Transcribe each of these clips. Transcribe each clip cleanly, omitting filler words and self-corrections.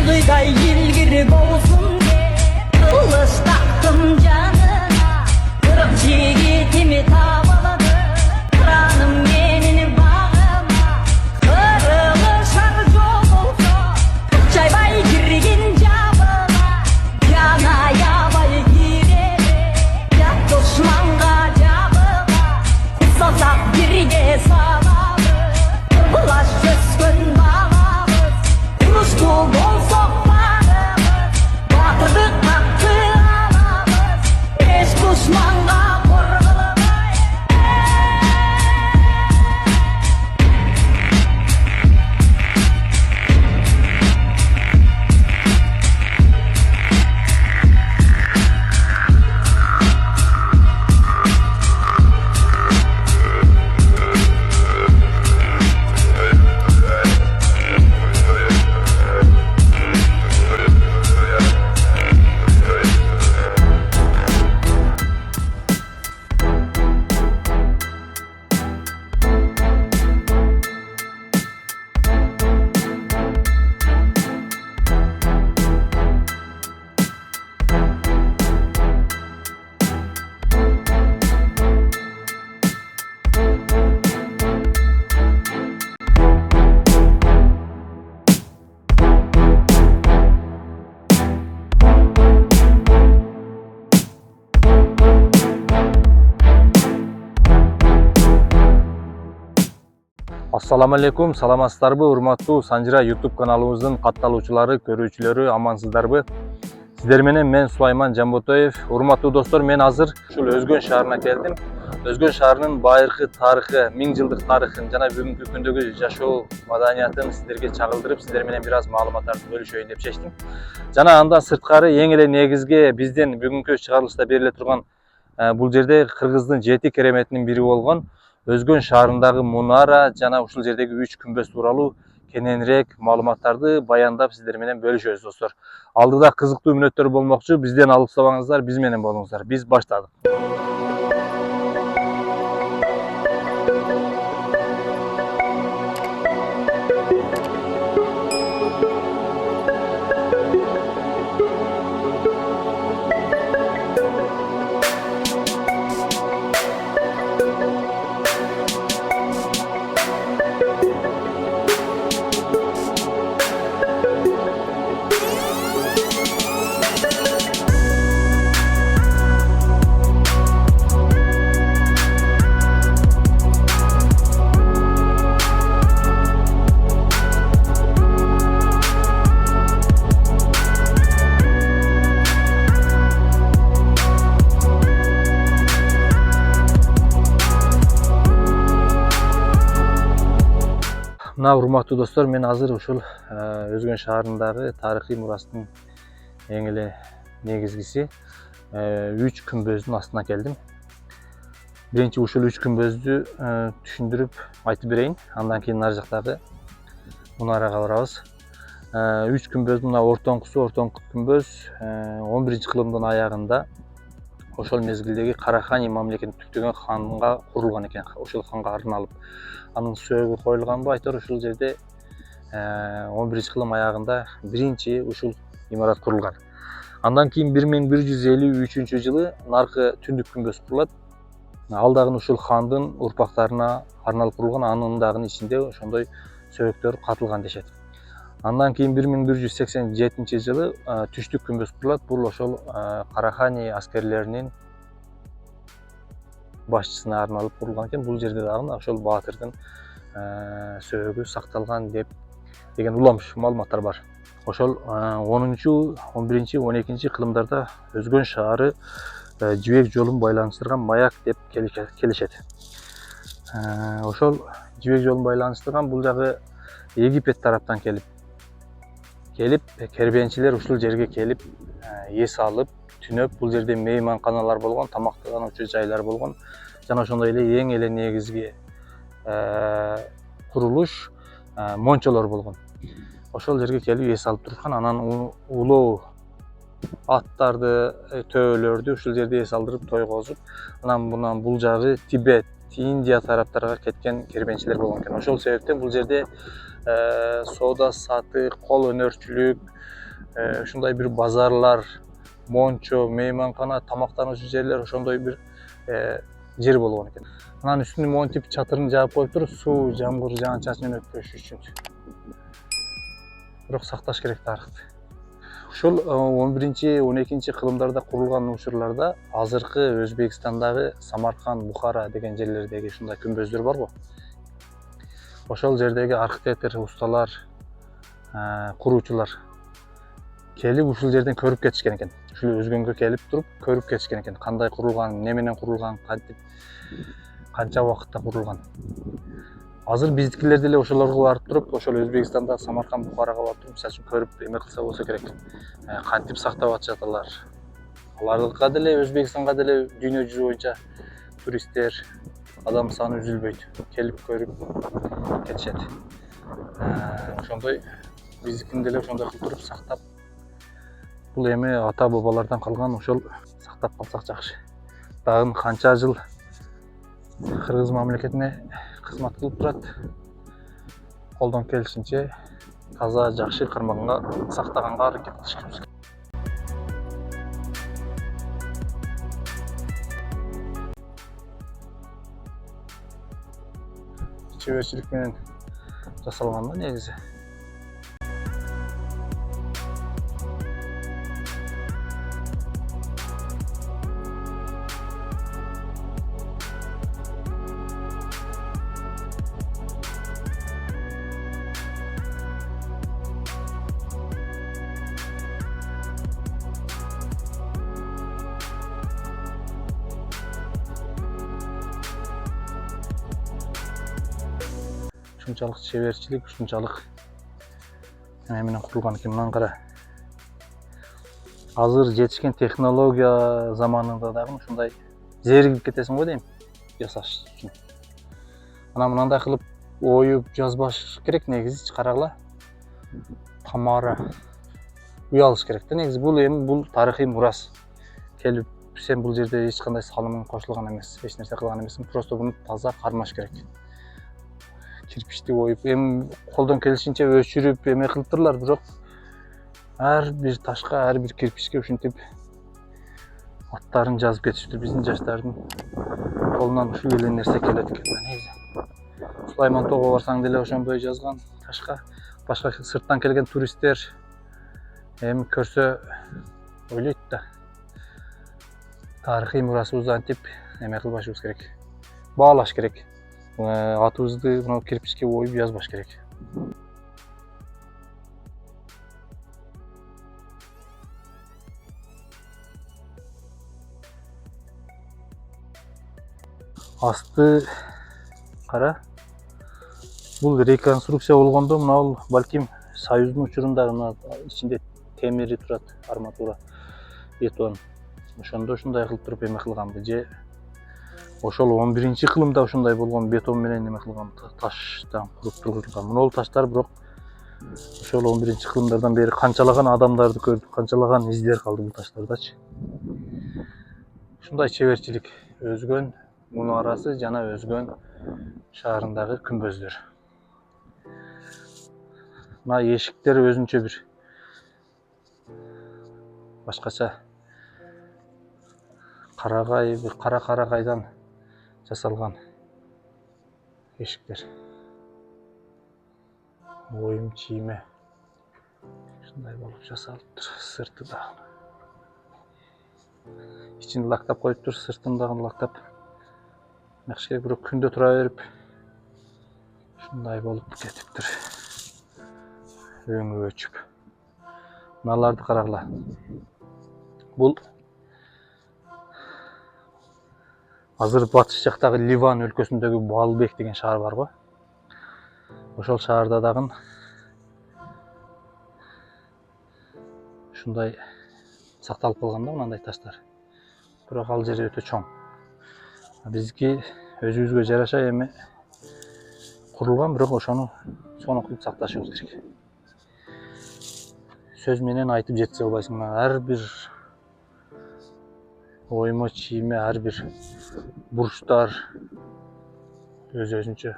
Suyday ilgiri olsun diye kılıç taktım canına. Kırık yiğitimi tavaladı, kıranım yenini bağıma. Kırılışar yol olsa çaybay girgin camına. Yana yavay girere ya düşmanga camına. Kusasak birge salamı bulaş köskün bağlamız. Kuruştu bol sokmağımız, batırdık hakkı alamız. Eş düşmanga korkulamayız. Assalamu alaikum, salamatсыздарбы, урматтуу Санжира YouTube каналыбыздын катталуучулары, көрүүчүлөрү, амансыздарбы? Сиздер менен мен Сулайман Жамботоев. Урматтуу достор, мен азыр ушул Өзгөн шаарына келдим. Өзгөн шаарынын байыркы тарыхы, 1000 жылдык тарыхын жана бүгүнкү күндөгү жашоо маданиятын сиздерге чагылдырып, сиздер менен бир аз маалыматтарды бөлүшөйүн деп чечтим. Жана андан сырткары эң эле негизги биздин бүгүнкү чыгарылышта бериле турган бул жерде Кыргыздын 7 кереметинин бири болгон Өзгөн шаарындагы мунара жана ушул жердеги 3 күмбөз тууралуу кененирээк маалыматтарды баяндап сиздер менен бөлүшөбүз достор. Алдыда кызыктуу мүнөттөр болмокчу. Бизден алыстабаңыздар, биз менен болуңуздар. Биз баштадык. Мына урматтуу достор, мен азыр ушул Өзгөн шаарындагы тарыхый мурастын эң эле негизгиси 3 күмбөздүн астына келдим. Биринчи ушул 3 күмбөздү түшүндүрүп айтып берейин. Андан кийин ар жактагы мунарага барабыз. 3 күмбөздүн мына ортоңкусу, ортоңку күмбөз 11-кылымдын аягында ошол мезгилдеги Карахани мамлекетин түктөгөн ханга курулган экен. Ошол ханга арналып анын сөөгү коюлганбы айтор ушул жерде 11-кылым аягында биринчи ушул имарат курулган. Андан кийин 1153-жылы наркы түндүк күмбөз курулат. Ал дагы ушул хандын урпактарына арналып курулган, анын дагы ичинде ошондой сөөктөр катылган дешет. Андан кийин 1187-жылы түштүк күмбөз курулат. Бул ошол Карахани аскерлеринин башчысына арналып курулган экен. Бул жерде дагы ошол баатырдын сөөгү сакталган деген улам маалыматтар бар. Ошол 10-11, 12 кылымдарда Өзгөн шаары жибек жолун байланыштырган маяк деп келишет. Ошол жибек жолун байланыштырган бул жагы Египет тараптан келип кербенчилер ушул жерге келип эс алып түнөп, бул жерде мейманканалар болгон, тамактануучу жайлар болгон. Жана ошондой эле эң эле негизги курулуш мончолор болгон. Ошол жерге келип эс алып турушкан. Анан улуу аттарды, төөлөрдү ушул жерде эс алдырып тойгозуп, анан бул жагы Тибет, Индия тараптарга кеткен кербенчилер болгон экен. Ошол себептен бул жерде соода сатык, кол өнөрчүлүк, ушундай бир базарлар, мончо, мейманкана, тамактануучу жерлер ошондой бир жер болгон экен. Анан үстүнө монтип чатырын жаап коюп туруп, суу, жамгыр, жаан-чачын өтпөш үчүн. Бирок сакташ керек тарыхты. Ушул 11-12 кылымдарда курулган учурларда азыркы Өзбекстандагы Самарканд, Бухара деген жерлердеги ушундай күмбөздөр барбы? Ошол жердеги архитектор, усталар, куруучулар келип ушул жерден көрүп кетишкен экен. Ушул өзгөнгө келип туруп көрүп кетишкен экен. Кандай курулган, эмне менен курулган, кантип, канча убакытта курулган. Азыр биздикилер деле ошолорго барып туруп, ошол Өзбекстанда Самарканд, Бухарага барып туруп, мисалы үчүн көрүп эме кылса болсо керек. Кантип сактап атышат алар. Аларга деле, Өзбекстанга деле дүйнө жүзү боюнча туристтер, адам саны үзүлбөйт. Келип көрүп кетишет. Ошондой биздикин деле ошондой кылып туруп сактап, бул эми ата бабалардан калган, ошол сактап калсак жакшы. Дагы канча жыл Кыргыз мамлекетине кызмат кылып турат. Колдон келишинче таза, жакшы кармаганга, сактаганга аракет кылыш керек. Чеберчилик менен жасалган да негизи. Ушунчалык чеберчилик, ушунчалык эме менен курулган экен. Мынаны кара. Азыр жетишкен технология заманында дагы ушундай зеригип кетесиң го дейм, жасаш үчүн. Анан мындай кылып оюп жазбаш керек негизи, карагыла. Тамара үй алыш керек да негизи. Бул эми бул тарыхый мурас. Келип сен бул жерде эч кандай салымың кошулган эмес, эч нерсе кылган эмессиң. Просто буну таза кармаш керек. Кирпичти оюп, эми колдон келишинче өчүрүп эме кылып турлар, бирок ар бир ташка, ар бир кирпичке ушинтип аттарын жазып кетиштир. Биздин жаштардын колунан ушул эле нерсе келет экен негизи. Сулайман тоого барсаң деле ошондой жазган ташка. Башка сырттан келген туристтер эми көрсө ойлойт да. Тарыхый мурасыбызды антип эме кылбашыбыз керек. Баалаш керек. Атыбызды мына кирпичке оюп жазбаш керек. Асты кара. Бул реконструкция болгондо мына балким Союздун учурундагы мына ичинде темири турат, арматура, бетон. Ошондо ушундай кылып туруп эме кылганбы же ошол 11-кылымда ушундай болгон, бетон менен эме кылган, таштан куруп тургузулган. Мына таштар бирок ошол 11-кылымдардан бери канчалаган адамдарды көрдүк, канчалаган издер калды бул таштардачы. Ушундай чеберчилик Өзгөн мунарасы жана Өзгөн шаарындагы күмбөздөр. Мына эшиктер өзүнчө бир башкача, карагай, бир кара карагайдан жасалган эшиктер. Оюм чийме ушундай болуп жасалыптыр. Сырты да. İçini lактап коюптур, сыртын дагы лактап. Жакшы керек, бирок күндө тура берип ушундай болуп кетиптир. Өңү өчүп. Мыналарды карагыла. Бул азыр батыш жактагы Ливан өлкөсүндөгү Балбек деген шаар бар го. Ошол шаарда дагы ушундай сакталып калган да мындай таштар. Бирок ал жери өтө чоң. Бизги өзүбүзгө жараша эми курулган, бирок ошону сону кылып сакташыбыз керек. Сөз менен айтып жеткизе албайсың. Ар бир оймо чийме, ар бир бурчтар өзүнчө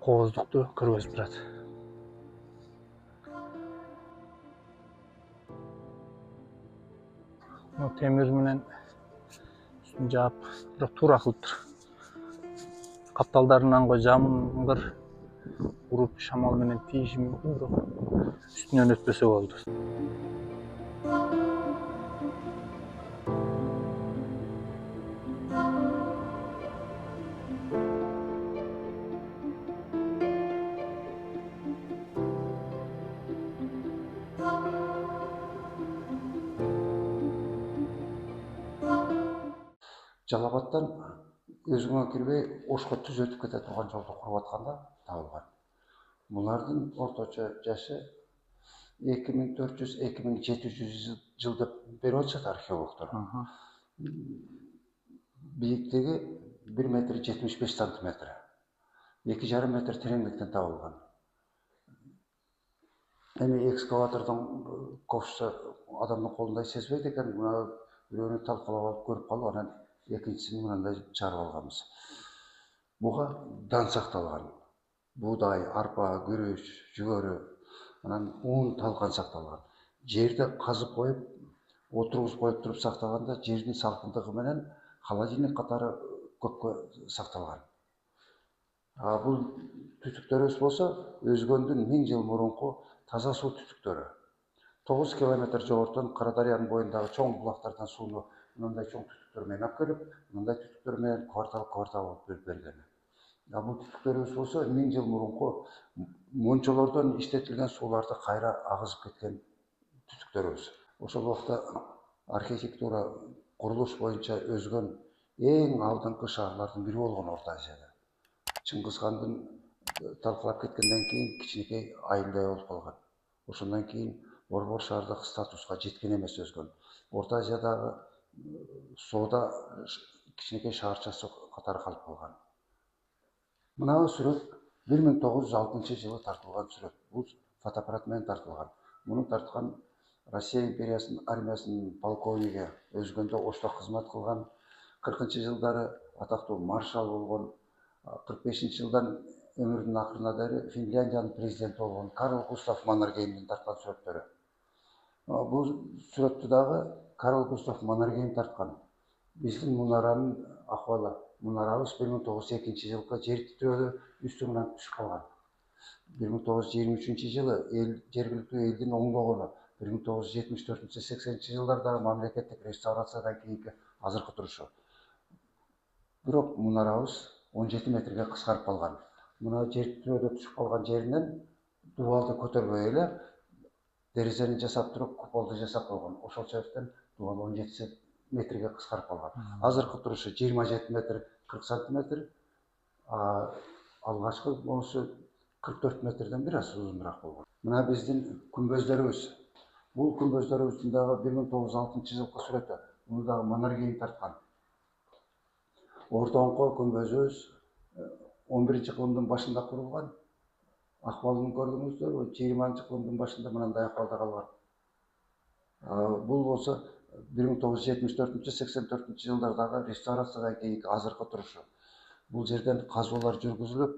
кооздукту кыргызып турат. Темир менен үстүн жаап, бирок туура кылыптыр. Капталдарынан жамгыр уруп шамал менен тийиши мүмкүн, бирок үстүнөн өтпөсө болду. Жалабаттан өзүңө кирбей Ошко түз өтүп кете турган жолду куруп атканда табылган. Булардын орточо жашы 2400-2700 жыл деп берип атышат археологдор. Бийиктиги 1,75 метр, 2,5 метр тереңдиктен табылган. Эми экскаватордун ковшусу адамдын колундай сезбейт экен, мына бирөөнү талкалап алып көрүп калып, анан экинчисин мындай чыгарып алганбыз. Буга дан сакталган. Буудай, арпа, күрүч, жүгөрү, анан ун, талкан сакталган. Жерди казып коюп, отургузуп коюп туруп сактаганда жердин салкындыгы менен холодильник катары көпкө сакталган. Бул түтүктөрүбүз болсо, өзгөндүн 1000 жыл мурунку таза суу түтүктөрү. 9 километр жогортон Карадарыянын боюндагы чоң булактардан сууну мындай чоң түтүктөр менен алып келип, мындай түтүктөр менен квартал болуп берилген. Бул түтүктөрүбүз болсо 1000 жыл мурунку мончолордон иштетилген сууларды кайра агызып кеткен түтүктөрүбүз. Ошол убакта архитектура, курулуш боюнча өзгөн эң алдыңкы шаарлардын бири болгон Орто Азияда. Чыңгыз хандын талкалап кеткенден кийин кичинекей айылдай болуп калган. Ошондон кийин борбор шаардык статуска жеткен эмес өзгөн. Орто Азиядагы соода кичинекей шаарчасы катары калып калган. Мына сүрөт 1906 жылы тартылган сүрөт. Бул фотоаппарат менен тартылган. Муну тарткан Россия империясынын армиясынын полковниги, өзгөндө Ошто кызмат кылган, 40-жылдары атактуу маршал болгон, 45-жылдан өмүрүнүн акырына дейин Финляндиянын президенти болгон Карл Густав Маннергеймдин тарткан сүрөттөрү. Бул сүрөттү дагы Карл Густав Маннергейм тарткан. Биздин мунаранын акыбалы. Мунарабыз 1902 жылкы жер титирөөлө үстүнөн түшүп калган. 1923 жылы жергиликтүү элдин оңдогону, 1974-80 жылдардагы мамлекеттик реставрациядан кийинки азыркы турушу. Бирок мунарабыз 17 метрге кыскарып калган. Мына жер титирөөлө түшүп калган жеринен дубалды көтөрбөй эле дерезени жасап туруп куполду жасап койгон. Ошол себептен дубал 17 метрге кыскарып калган. Азыркы турушу 27 метр 40 сантиметр, алгачкы болушу 44 метрден бир аз узунураак болгон. Мына биздин күмбөздөрүбүз. Бул күмбөздөрүбүздүн дагы 1906 жылкы сүрөтү. Муну дагы Маннергейм тарткан. Ортоңко күмбөзүбүз 11-кылымдын башында курулган. Акыбалын көрдүңүздөрбү? 20-кылымдын башында мындай акыбалда калган. Бул болсо 1974-84 жылдардагы реставрациядан кийинки азыркы турушу. Бул жерден казуулар жүргүзүлүп,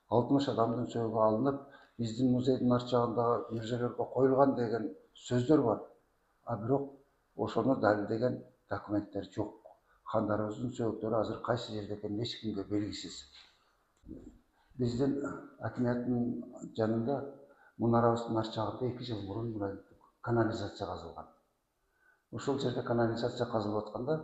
60 адамдын сөөгү алынып, биздин музейдин арчагындагы мүрзөлөргө коюлган деген сөздөр бар. Бирок ошону далилдеген документтер жок. Хандарыбыздын сөөгүттөрү азыр кайсы жерде экени эч кимге белгисиз. Биздин акиметтин жанында мунарабыздын арчагында 2 жыл мурун канализация казылган. Ошол жерде канализация казылып атканда,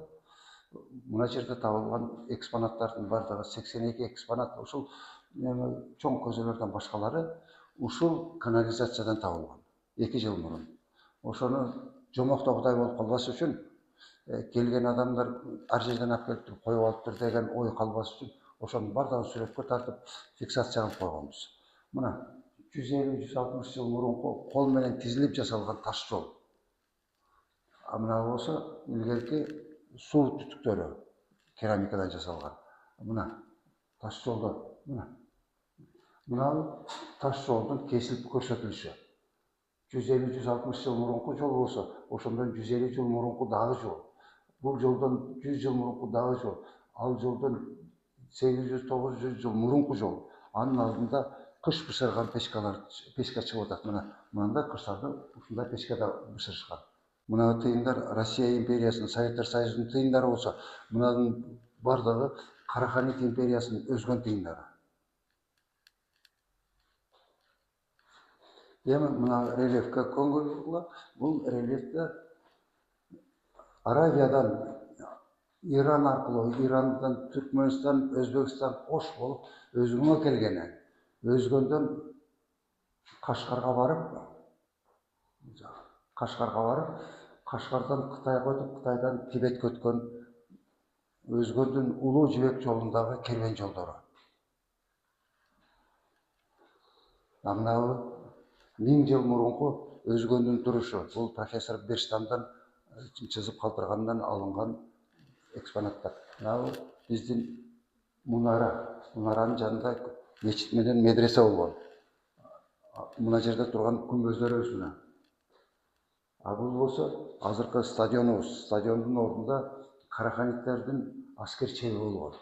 мына жерде табылган экспонаттардын бардыгы 82 экспонат, ушул чоң көзөлөрдөн башкалары ушул канализациядан табылган 2 жыл мурун. Ошону жомоктогудай болуп калбаш үчүн келген адамдар ар жерден алып келип туруп коюп алыптыр деген ой калбас үчүн ошонун бардыгын сүрөткө тартып фиксация кылып койгонбуз. Мына 150-160 жыл мурунку кол менен тизилип жасалган таш жол. Мына болсо илгерки суу түтүктөрү керамикадан жасалган. Мына таш жолдо мына таш жолдун кесилип көрсөтүлүшү. 150-160 жыл мурунку жол болсо, ошондон 150 жыл мурунку дагы жол. Бул жолдон 100 жыл мурунку дагы жол. Ал жолдон 800-900 жыл мурунку жол. Анын алдында кыш бышырган печка чыгып атат. Мында кыштарда ушундай печкада бышырышкан. Мына тыйындар Россия империясынын, Советтер Союзунун тыйындары болсо, мынанын бардыгы Караханит империясынын өзгөн тыйындары. Эми мына рельефке көңүл бургула. Бул рельефте Аравиядан, Иран аркылуу, Ирандан, Түркмөнстан, Өзбекстан кош болуп өзгөнгө келгени. Өзгөндөн Кашкарга барып, Кашкардан Кытайга өтүп, Кытайдан Тибетке өткөн өзгөндүн улуу жибек жолундагы керуен жолдору. Мынабы 1000 жыл мурунку өзгөндүн турушу. Бул профессор Берштамдан чызып калтыргандан алынган экспонаттар. Мынабы биздин мунаранын жанында мечит менен медресе болгон. Мына жерде турган күмбөздөр өсүнө. А бул болсо азыркы стадионубуз. Стадиондун ордунда Караханиттердин аскер чеби болгон.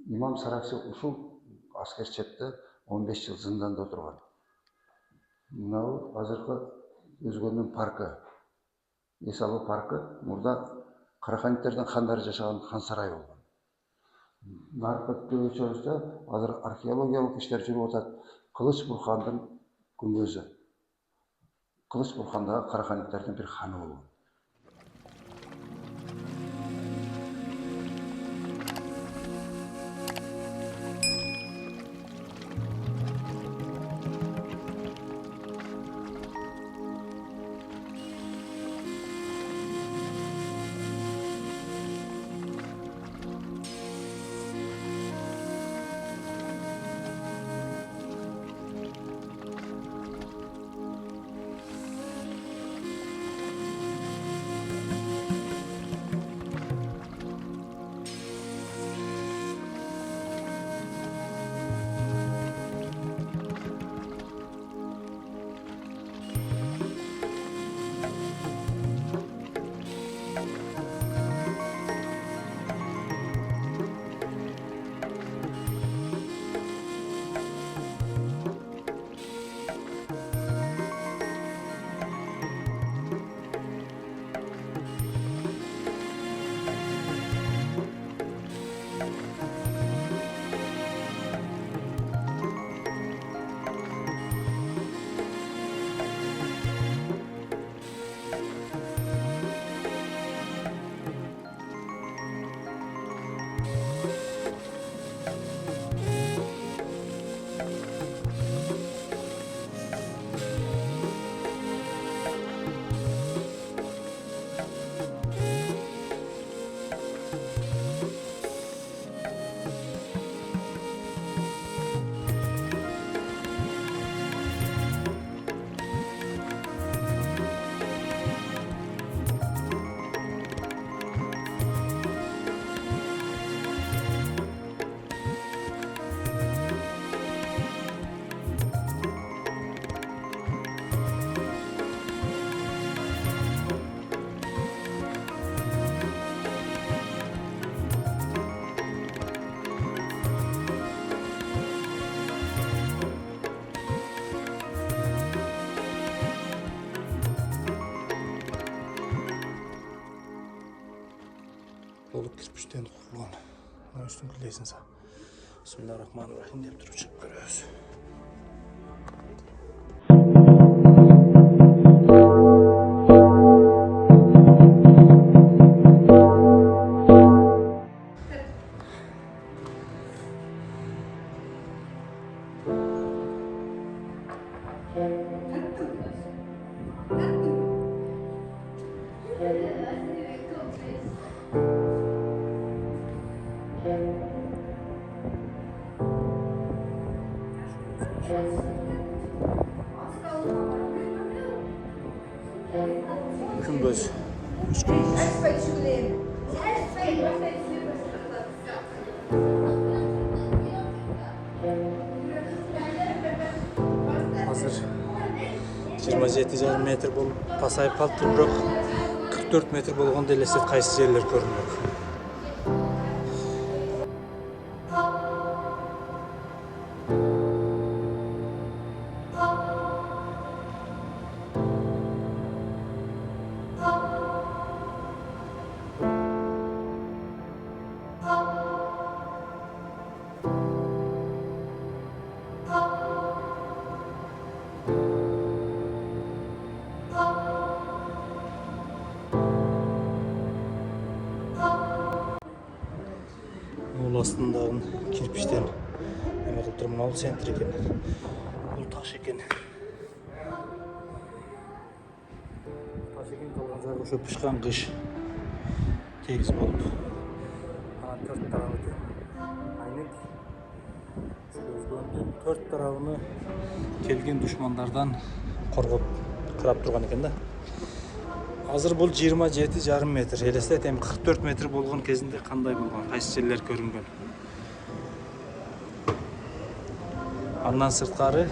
Имам Саракси ушул аскер чепте 15 жыл зынданда отурган. Мынабы азыркы өзгөндүн паркы. Эсалы паркы. Мурда Караханиттердин хандары жашаган хан сарайы болгон. Наркы көчөбүздө азыр археологиялык иштер жүрүп атат. Кылыч Бурхандын күмбөзү. Кылыч Бурхандагы Караханиттердин бир ханы болгон. Толук кирпичтен курулган. Мына үстүн лестница. Бисмиллахиррахманиррахим деп туруп чыгып көрөбүз. Күмбөз. Hazır 27,5 metr bolup pasayıp kaldı, bırak 44 metr болгондо элестет кайсы жерлер көрүнөт. астындагы кирпичтен эме кылып туруп, мына центр экен. Бул таш экен. Таш экен, калган жагы ошо пышкан кыш. Тегиз болуп. Анан төрт тарабы айнек. Өзгөндүн төрт тарабыны келген душмандардан коргоп кырап турган экен да. Азыр бул 27,5 метр. Элестет, эми 44 метр болгон кезинде кандай болгон, кайсы жерлер көрүнгөн. Андан сырткары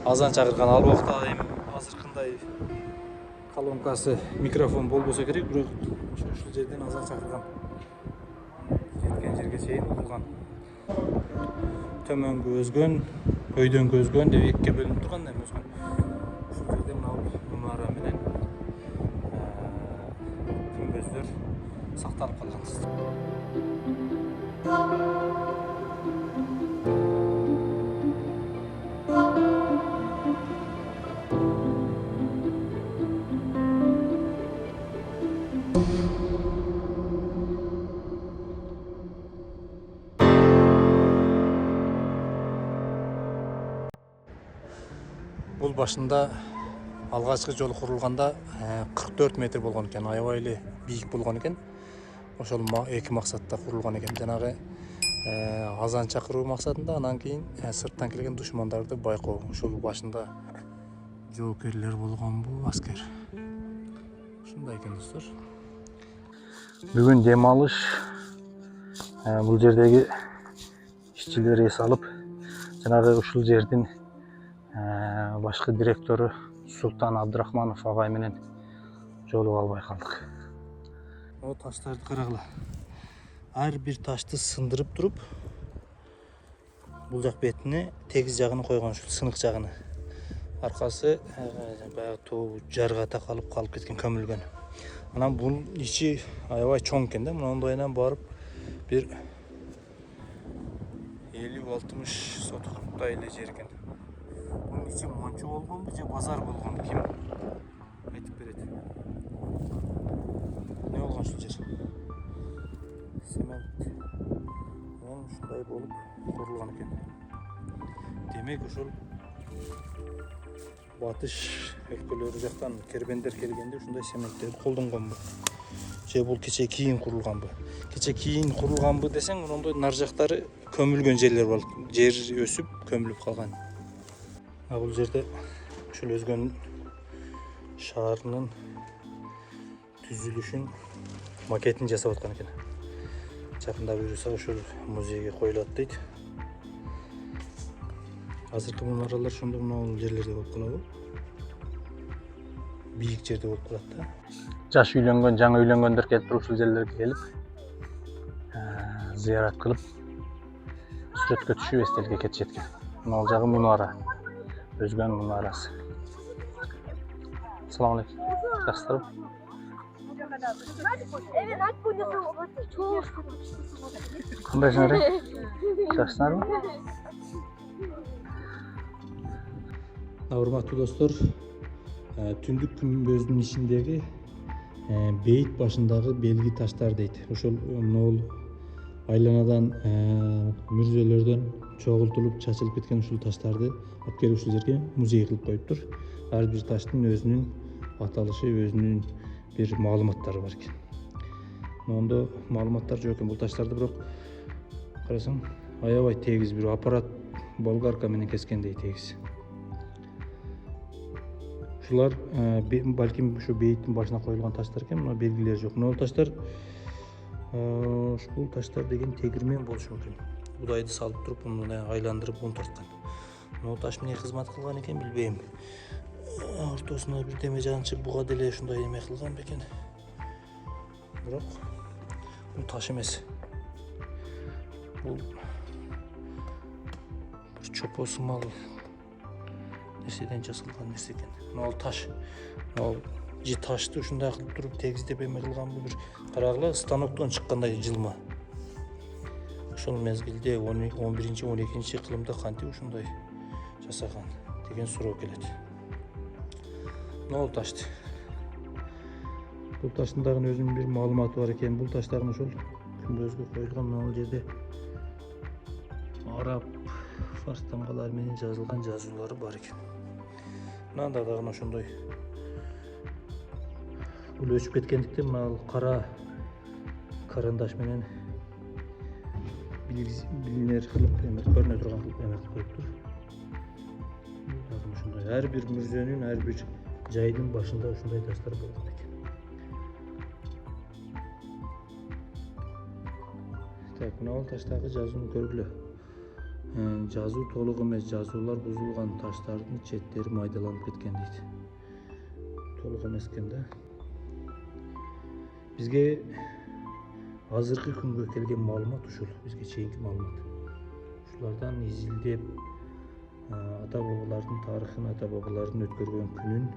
азан чакырган. Ал убакта эми азыркындай колонкасы, микрофон болбосо керек, бирок ушул жерден азан чакырган. Жеткен жерге чейин угулган. Төмөнгө өзгөн, өйдөнгө өзгөн деп экиге бөлүнүп турган эми өзгөн. Ушул жерде мунара менен күмбөздөр сакталып калган. Бул башында алгачкы жол курулганда 44 метр болгон экен, аябай эле бийик болгон экен. Ошол эки максатта курулган экен. Жанагы азан чакыруу максатында, анан кийин сырттан келген душмандарды байкоо. Ошол башында жоокерлер болгонбу, аскер. Ушундай экен достор. Бүгүн дем алыш. Бул жердеги ишчилер эс алып, жанагы ушул жердин башкы директору Султан Абдырахманов агай менен жолугуп албай калдык. О таштарды карагыла. Ар бир ташты сындырып туруп, бул жак бетине тегиз жагын койгон, ушул сынык жагыны. Аркасы баягы тоо жарга такалып калып кеткен, көмүлгөн. Анан бул ичи аябай чоң экен да. Мындайынан барып бир 50-60 сотуктай эле жер экен. Bunun içi monçu olgun, bir bazar olgun. Kim aytıp beredi? Ne olgun şu yer? Sement. Yani şunday olup kurulgan ekan. Demek uşul batış өлкөлөрү жактан кербендер келгенде ушундай сементтерди колдонгонбу. Же бул кече кийин курулганбы? Кече кийин курулганбы десең, ондой нар жактары көмүлгөн жерлер бар. Жер өсүп көмүлүп калган. Бул жерде ушул өзгөн шаарынын түзүлүшүн макетин жасап аткан экен. Жакында буюрса ушул музейге коюлат дейт. Азыркы мунаралар ошондо мына жерлерде болуп калабы? Бийик жерде болуп калат да. Жаш үйлөнгөн, жаңы үйлөнгөндөр келип туруп ушул жерлерге келип зыярат кылып сүрөткө түшүп эстеликке кетишет экен. Мына ал жагы мунара. Özgön munarası. Selamünaleyküm. Жақсылар. Қандайсыңдар? Жақсылар ма? Урматтуу достор, түндүк күмбөздүн ичиндеги бейит башындагы белги таштар дейт. Ошол могул айланадан мүрзөлөрдөн чогултулуп чачылып кеткен ушул таштарды алып келип ушул жерге музей кылып коюптур. Ар бир таштын өзүнүн аталышы, өзүнүн бир маалыматтары бар экен. Мондо маалыматтар жок экен. Бул таштарды бирок карасаң аябай тегиз, бир аппарат болгарка менен кескендей тегиз. Ушулар балким ушу бейиттин башына коюлган таштар экен. Мына белгилери жок. Мына таштар ушул таштар деген тегирмен болушу мүмкүн. Будайды салып туруп, муну айландырып ун тарткан. Мына таш эмне кызмат кылган экен билбейм. Ортосуна бир деме жанчы буга деле ушундай эме кылган бекен. Бирок бул таш эмес. Бул бир чопо сымал нерседен жасалган нерсе экен. Мына таш. Мына же ташты ушундай кылып туруп тегиздеп эме кылганбы, бир карагыла станоктон чыккандай жылма. Ошол мезгилде 11-12 кылымда кантип ушундай жасаган деген суроо келет. Мына ташты. Бул таштын дагы өзүнүн бир маалыматы бар экен. Бул таш дагы ошол күмбөзгө коюлган. Мына жерде араб, фарс тамгалары менен жазылган жазуулары бар экен. Мынанда дагы ошондой. Бул өчүп кеткендиктен мына кара карандаш менен билинер кылып көрүнө турган кылып эметип коюптур. Дагы ошондой ар бир мүрзөнүн ар бир жайдын башында ушундай таштар болгон экен. Так, мына таштагы жазууну көргүлө. Жазуу толук эмес, жазуулар бузулган, таштардын четтери майдаланып кеткен дейт. Толук эмес экен да. Бизге азыркы күнгө келген маалымат ушул, бизге чейинки маалымат. Ушулардан изилдеп, ата бабалардын тарыхын, ата бабалардын өткөргөн күнүн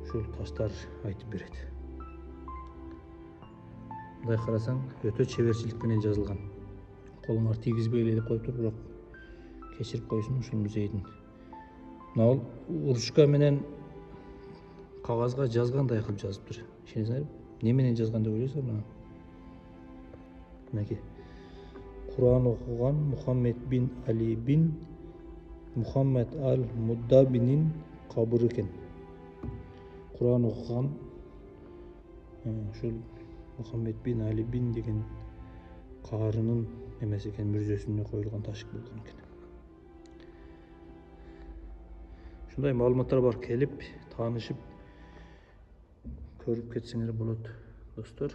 ушул таштар айтып берет. Мындай карасаң, өтө чеберчилик менен жазылган. Колуңар тийгизбей эле деп коюптур, бирок кечирип койсун ушул музейдин. Мына ручка менен кагазга жазгандай кылып жазыптыр. Ишенесиңерби? Не менен жазган деп ойлойсуңар мына? Мынакей. Кур'ан окуган Мухаммед бин Али бин Мухаммед ал-Муддабинин кабыры экен. Кур'ан окуган ушул Мухаммед бин Али бин деген каарынын эмес экен, мүрзөсүнө коюлган таш болгон экен. Ушундай маалыматтар бар, келип таанышып көрүп кетсеңер болот, достор.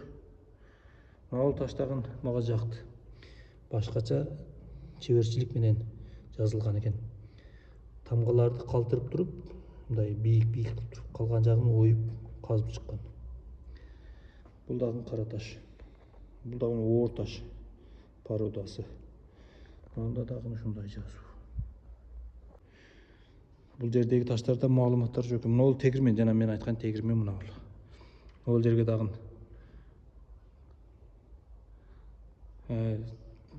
Мына таштагын мага жакты. Башкача чеберчилик менен жазылган экен. Тамгаларды калтырып туруп, мындай бийик кылып туруп, калган жагын оюп казып чыккан. Бул дагы кара таш. Бул дагы оор таш породасы. Мында дагы ушундай жазуу. Бул жердеги таштарда маалыматтар жок. Мына бул тегирмен, жана мен айткан тегирмен мына бул. Ол жерге дагы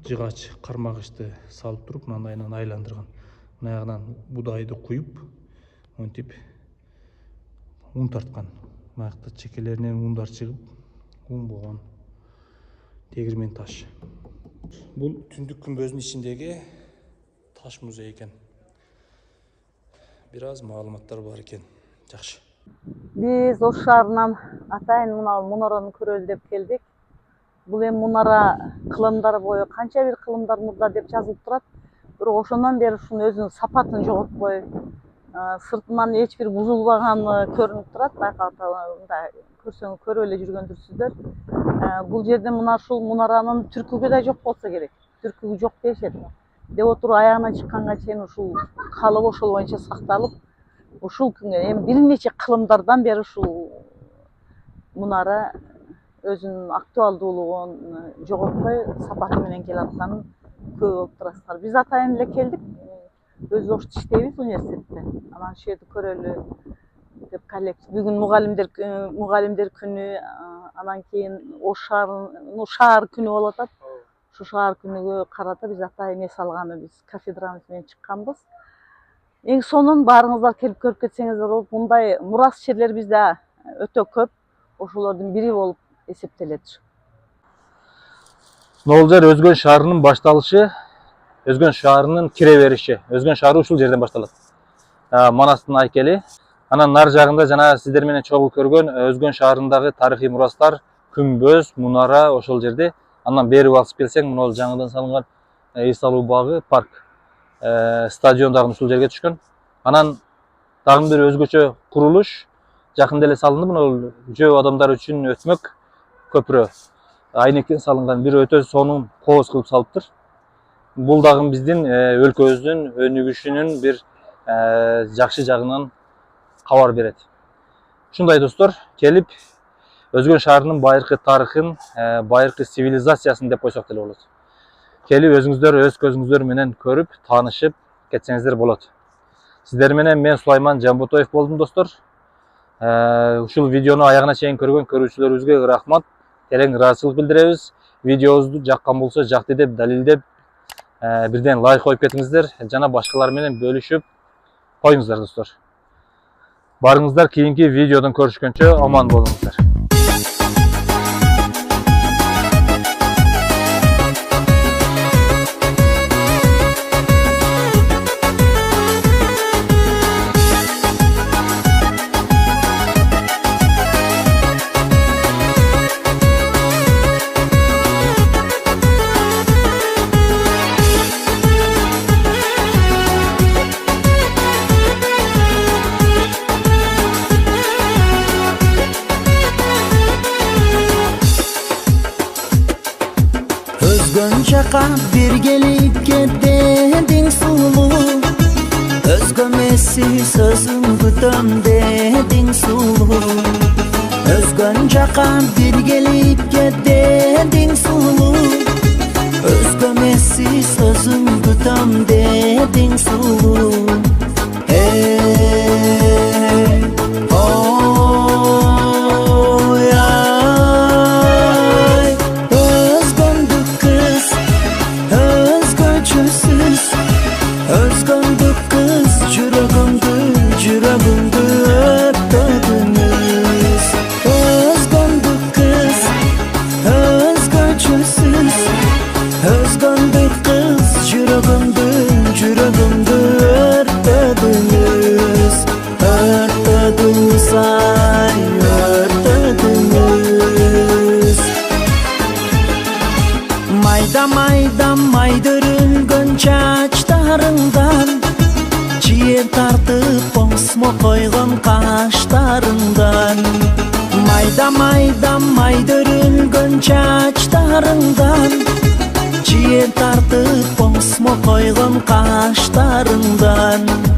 жыгач кармагычты салып туруп, мындайынан айландырган. Мына ягынан будайды куюп, монтип ун тарткан. Мына чекелеринен ундар чыгып, ун болгон тегирмен таш. Бул түндүк күмбөздүн ичиндеги таш музей экен. Бир аз маалыматтар бар экен. Жакшы. Биз Ош шаарынан атайын мына мунараны көрөлү деп келдик. Бул эми мунара кылымдар бою канча бир кылымдар мурда деп жазылып турат. Бирок ошондон бери ушунун өзүнүн сапатын жоготпой, сыртынан эч бир бузулбаганы көрүнүп турат. Байкалганда көрсөң көрүп эле жүргөндүрсүздөр. Бул жерде мына ушул мунаранын түркүгү да жок болсо керек. Түркүгү жок дешет. Деп отуруп аягына чыкканга чейин ушул калыбы ошол боюнча сакталып, ушул күнгө эми бир нече кылымдардан бери ушул мунара өзүнүн актуалдуулугун жоготпой сапаты менен келатканын көп болуп турасыздар. Биз атайын эле келдик. Өзү Ошто иштейбиз университетте. Анан ушул жерди көрөлү деп коллектив. Бүгүн мугалимдер күнү, анан кийин Ош шаарынын шаар күнү болуп атат. Ушу шаар күнүгө карата биз атайын эс алганы биз кафедрамыз менен чыкканбыз. Эң сонун баарыңыздар келип көрүп кетсеңиздер болот. Мындай мурас жерлер бизде өтө көп. Ошолордун бири болуп эсептелет. Бул жер Өзгөн шаарынын башталышы, Өзгөн шаарынын кире бериши. Өзгөн шаары ушул жерден башталат. Манастын айкели. Анан нар жагында жана сиздер менен чогуу көргөн Өзгөн шаарындагы тарыхый мурастар, күмбөз, мунара ошол жерде. Андан бери басып келсең, мына жаңыдан салынган эс алуу багы, парк, стадион дагы ушул жерге түшкөн. Анан дагы бир өзгөчө курулуш жакында эле салынды. Мына жөө адамдар үчүн өтмөк көпүрө айнектен салынган, бир өтө сонун кооз кылып салыптыр. Бул дагы биздин өлкөбүздүн өнүгүшүнүн бир жакшы жагынан кабар берет. Ушундай достор, келип Өзгөн шаарынын байыркы тарыхын, байыркы цивилизациясын деп койсок деле болот. Келип өзүңүздөр өз көзүңүздөр менен көрүп, таанышып кетсеңиздер болот. Сиздер менен мен Сулайман Жамботоев болдум достор. Ушул видеону аягына чейин көргөн көрүүчүлөрүбүзгө рахмат. Терең ыраазычылык билдиребиз. Видеобузду жаккан болсо жакты деп далилдеп, бирден лайк коюп кетиңиздер жана башкалар менен бөлүшүп коюңуздар достор. Барыңыздар кийинки видеодон көрүшкөнчө аман болуңуздар. жака бир келип кетең сулуу, өзгөмеси сөзүң күтөм дедің сулуу. Өзгөн жака бир келип кетең сулуу, өзгөмеси сөзүң күтөм дедің сулуу. Майда майда майдырылган чачтарыңдан, чиен тартып оңсмо койгон каштарыңдан. Майда майда майдырылган чачтарыңдан, чиен тартып оңсмо койгон каштарыңдан.